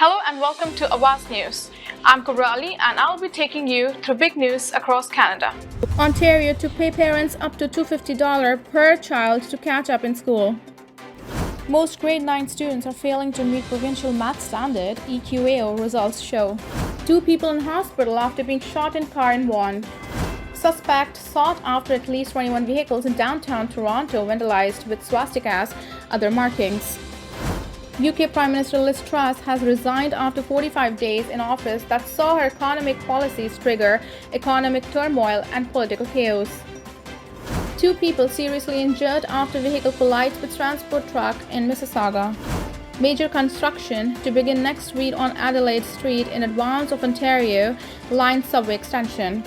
Hello and welcome to Awaz News. I'm Kubrali and I'll be taking you through big news across Canada. Ontario to pay parents up to $250 per child to catch up in school. Most grade 9 students are failing to meet provincial math standard, EQAO results show. 2 people in hospital after being shot in car in Vaughan. Suspect sought after at least 21 vehicles in downtown Toronto vandalized with swastikas, other markings. UK Prime Minister Liz Truss has resigned after 45 days in office that saw her economic policies trigger economic turmoil and political chaos. 2 people seriously injured after vehicle collides with transport truck in Mississauga. Major construction to begin next week on Adelaide Street in advance of Ontario line subway extension.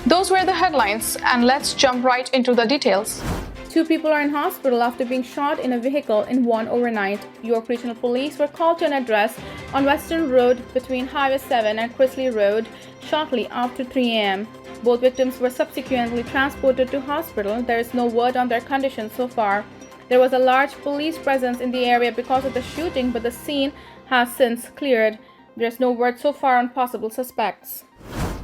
Those were the headlines and let's jump right into the details. 2 people are in hospital after being shot in a vehicle in Vaughan overnight. York Regional Police were called to an address on Western Road between Highway 7 and Chrisley Road shortly after 3 a.m. Both victims were subsequently transported to hospital. There is no word on their condition so far. There was a large police presence in the area because of the shooting, but the scene has since cleared. There is no word so far on possible suspects.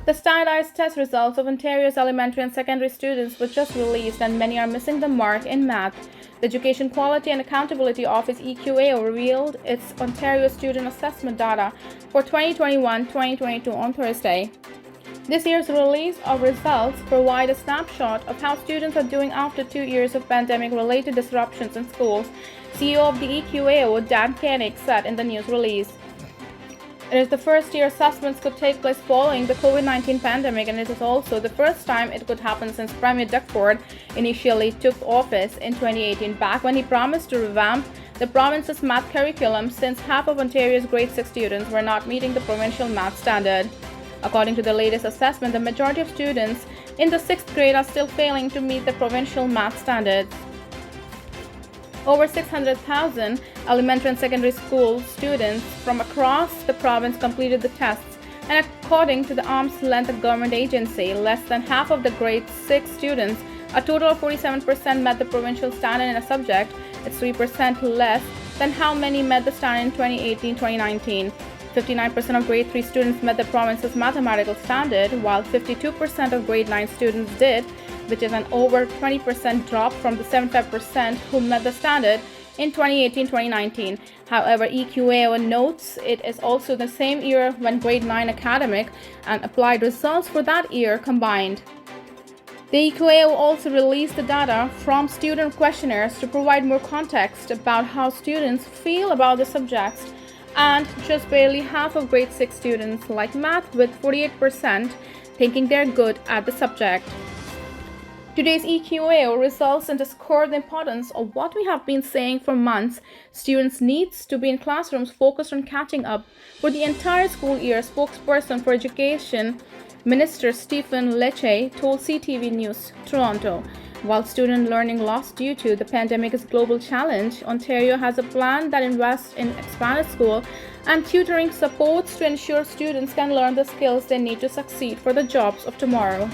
The standardized test results of Ontario's elementary and secondary students were just released and many are missing the mark in math. The Education Quality and Accountability Office EQAO revealed its Ontario student assessment data for 2021-2022 on Thursday. This year's release of results provide a snapshot of how students are doing after 2 years of pandemic-related disruptions in schools, CEO of the EQAO Dan Koenig said in the news release. It is the first year assessments could take place following the COVID-19 pandemic, and it is also the first time it could happen since Premier Duckford initially took office in 2018, back when he promised to revamp the province's math curriculum since half of Ontario's grade 6 students were not meeting the provincial math standard. According to the latest assessment, the majority of students in the 6th grade are still failing to meet the provincial math standards. Over 600,000 elementary and secondary school students from across the province completed the tests, and according to the arm's length government agency, less than half of the grade 6 students, a total of 47%, met the provincial standard in a subject. It's 3% less than how many met the standard in 2018-2019. 59% of grade 3 students met the province's mathematical standard, while 52% of grade 9 students did, which is an over 20% drop from the 75% who met the standard in 2018-2019. However, EQAO notes it is also the same year when grade 9 academic and applied results for that year combined. The EQAO also released the data from student questionnaires to provide more context about how students feel about the subjects, and just barely half of grade 6 students like math, with 48% thinking they're good at the subject. Today's EQAO results underscore the importance of what we have been saying for months. Students need to be in classrooms focused on catching up for the entire school year, spokesperson for Education Minister Stephen Lecce told CTV News Toronto. While student learning lost due to the pandemic is a global challenge, Ontario has a plan that invests in expanded school and tutoring supports to ensure students can learn the skills they need to succeed for the jobs of tomorrow.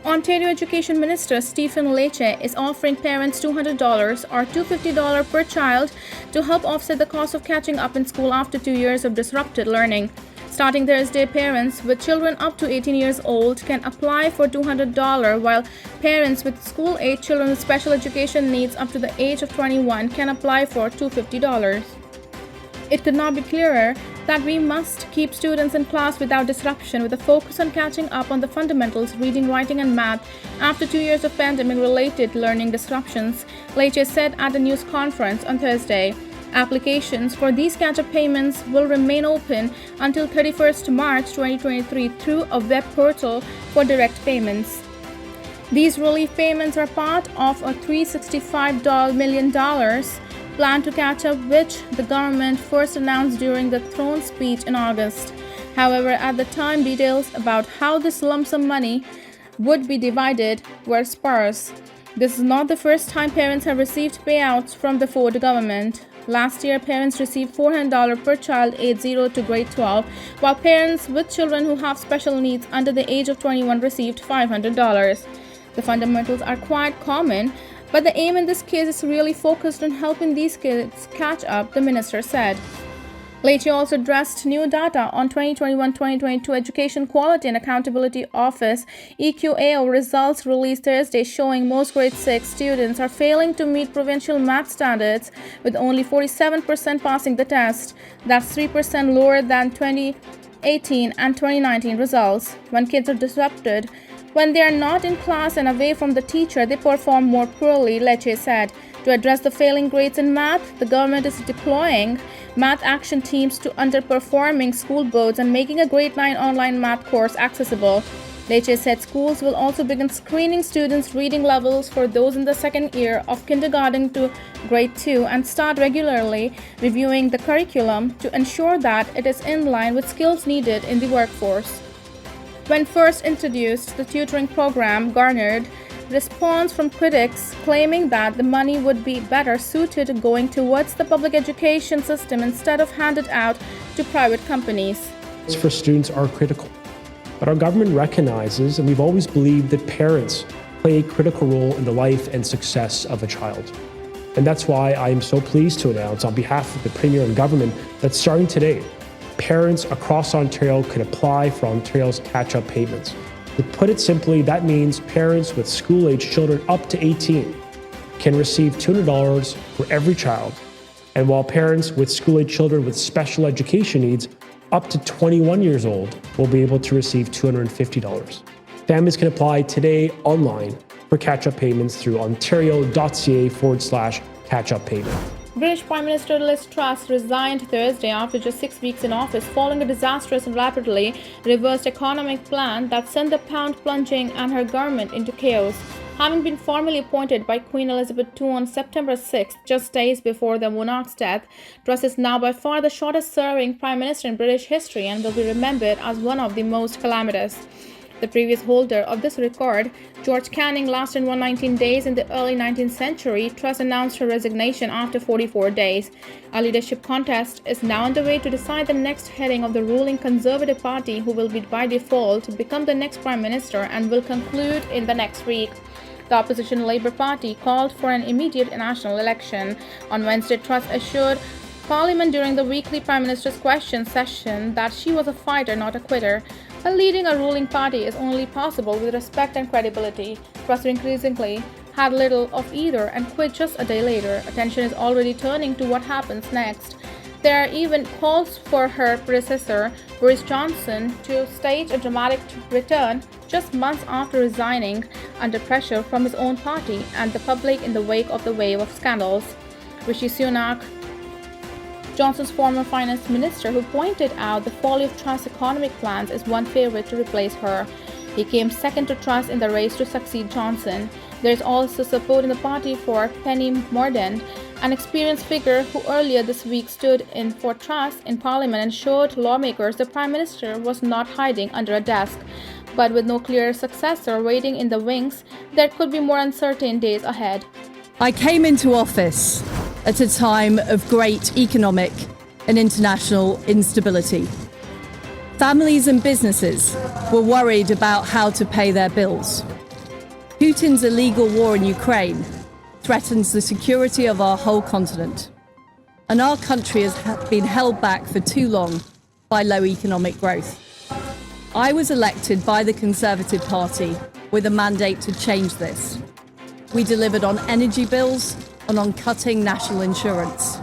Ontario Education Minister Stephen Lecce is offering parents $200 or $250 per child to help offset the cost of catching up in school after 2 years of disrupted learning. Starting Thursday, parents with children up to 18 years old can apply for $200, while parents with school-age children with special education needs up to the age of 21 can apply for $250. It could not be clearer that we must keep students in class without disruption, with a focus on catching up on the fundamentals, reading, writing, and math after 2 years of pandemic-related learning disruptions, Lecce said at a news conference on Thursday. Applications for these catch-up payments will remain open until 31st March 2023 through a web portal for direct payments. These relief payments are part of a $365 million plan to catch up, which the government first announced during the throne speech in August. However, at the time, details about how this lump sum money would be divided were sparse. This is not the first time parents have received payouts from the Ford government. Last year, parents received $400 per child aged 0 to grade 12, while parents with children who have special needs under the age of 21 received $500. The fundamentals are quite common, but the aim in this case is really focused on helping these kids catch up, the minister said. Leche also addressed new data on 2021-2022 Education Quality and Accountability Office (EQAO) results released Thursday showing most grade 6 students are failing to meet provincial math standards, with only 47% passing the test. That's 3% lower than 2018 and 2019 results. When kids are disrupted, when they are not in class and away from the teacher, they perform more poorly, Leche said. To address the failing grades in math, the government is deploying math action teams to underperforming school boards and making a grade 9 online math course accessible. Leche said schools will also begin screening students' reading levels for those in the second year of kindergarten to grade 2 and start regularly reviewing the curriculum to ensure that it is in line with skills needed in the workforce. When first introduced, the tutoring program garnered response from critics claiming that the money would be better suited going towards the public education system instead of handed out to private companies. For students are critical, but our government recognizes, and we've always believed, that parents play a critical role in the life and success of a child. And that's why I am so pleased to announce on behalf of the Premier and government that starting today, parents across Ontario can apply for Ontario's catch-up payments. To put it simply, that means parents with school-age children up to 18 can receive $200 for every child, and while parents with school-age children with special education needs up to 21 years old will be able to receive $250. Families can apply today online for catch-up payments through ontario.ca/catch-up payment. British Prime Minister Liz Truss resigned Thursday after just 6 weeks in office following a disastrous and rapidly reversed economic plan that sent the pound plunging and her government into chaos. Having been formally appointed by Queen Elizabeth II on September 6, just days before the monarch's death, Truss is now by far the shortest-serving Prime Minister in British history and will be remembered as one of the most calamitous. The previous holder of this record, George Canning, lasted 119 days in the early 19th century. Truss announced her resignation after 44 days. A leadership contest is now underway to decide the next heading of the ruling Conservative Party, who will be by default become the next Prime Minister and will conclude in the next week. The opposition Labour Party called for an immediate national election. On Wednesday, Truss assured Parliament during the weekly Prime Minister's question session that she was a fighter, not a quitter. But leading a ruling party is only possible with respect and credibility. Truss increasingly had little of either and quit just a day later. Attention is already turning to what happens next. There are even calls for her predecessor, Boris Johnson, to stage a dramatic return just months after resigning under pressure from his own party and the public in the wake of the wave of scandals. Rishi Sunak, Johnson's former finance minister, who pointed out the folly of Truss' economic plans, is one favorite to replace her. He came second to Truss in the race to succeed Johnson. There is also support in the party for Penny Mordaunt, an experienced figure who earlier this week stood in for Truss in Parliament and showed lawmakers the Prime Minister was not hiding under a desk. But with no clear successor waiting in the wings, there could be more uncertain days ahead. I came into office at a time of great economic and international instability. Families and businesses were worried about how to pay their bills. Putin's illegal war in Ukraine threatens the security of our whole continent, and our country has been held back for too long by low economic growth. I was elected by the Conservative Party with a mandate to change this. We delivered on energy bills and on cutting national insurance.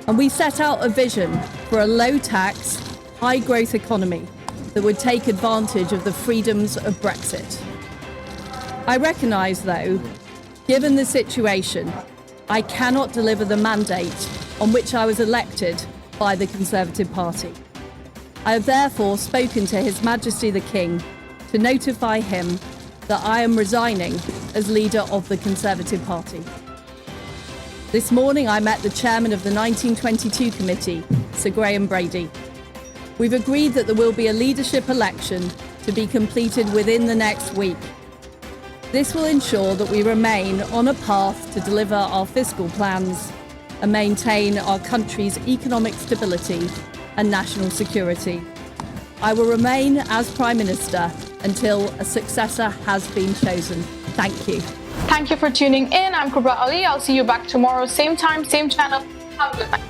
And we set out a vision for a low-tax, high-growth economy that would take advantage of the freedoms of Brexit. I recognise, though, given the situation, I cannot deliver the mandate on which I was elected by the Conservative Party. I have therefore spoken to His Majesty the King to notify him that I am resigning as leader of the Conservative Party. This morning I met the chairman of the 1922 committee, Sir Graham Brady. We've agreed that there will be a leadership election to be completed within the next week. This will ensure that we remain on a path to deliver our fiscal plans and maintain our country's economic stability and national security. I will remain as Prime Minister until a successor has been chosen. Thank you. Thank you for tuning in. I'm Kubra Ali. I'll see you back tomorrow, same time, same channel. Have a good night.